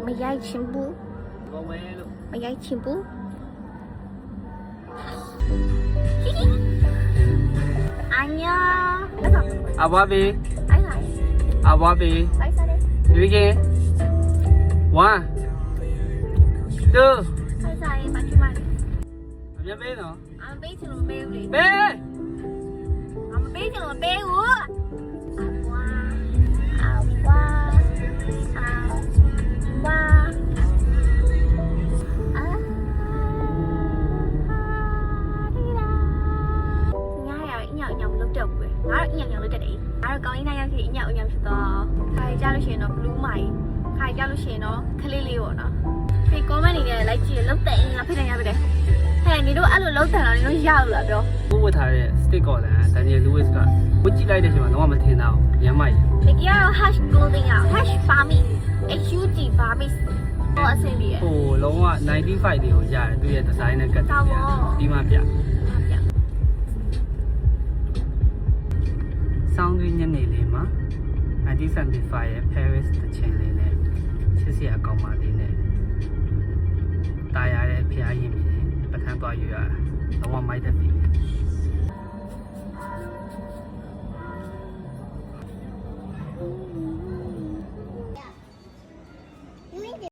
မရိုက်ချင်းဘူး ကောမဲလို့ မရိုက်ချင်းဘူးအညာအဲ့ဒါ အဘွားဘေး အဲ့ဒါ အဘွားဘေး လိုက်စားတယ် ဒီကင်း1 2 လိုက်စားရင်မချမ အမြပေးနော် အမပေးချင်လို့ပေးဦးလေ ဘေး အမပေးချင်လို့ပေးဦးအဝါညောင်လုပ်တော့ဘူးပဲငါတို့ညောင်လုပ်တတ်တယ်ငါတို့ကောင်းရင်းနိုင်ရခဲ့ညောင်ဖြစ်တော့ခါကြလို့ရှိရင်တော့ blue မိုင်ခါကြလို့ရှိရင်တော့ခလေးလေးပေါ့နော်ဒီ comment နေနဲ့လိုက်ကြည့်လောက်တဲ့အင်းငါဖိတယ်ရပြီတဲ့ဟဲ့နေတို့အဲ့လိုလောက်တယ်တော့နေတို့ရလို့လားပြော ကိုဝတ်ထားတဲ့ stick ကော်လန်ဒန်နီယယ်လူးဝစ်ကဝတ်ကြည့်လိုက်တဲ့အချိန်မှာတော့မထင်တော့ရမ်းမိုက် ဒီကတော့ hash clothing อ่ะ hash farmy HUG farmy ဟောအဆင်ပြေ ဟိုလုံးဝ95တွေကိုရတယ်သူရဲ့ဒီဇိုင်းနဲ့ကတ်တယ်ပြီးမှပြဆောင်းတွင်းညနေလေးမှာ1975ရဲ့ Paris တချင်လေးနဲ့ချစ်စရာကောင်းပါလေးနဲ့တာယာရဲ့ဖျားရင်ပြီးပထမ်းသွားယူရလုံးဝမိုက်တဲ့ပြီ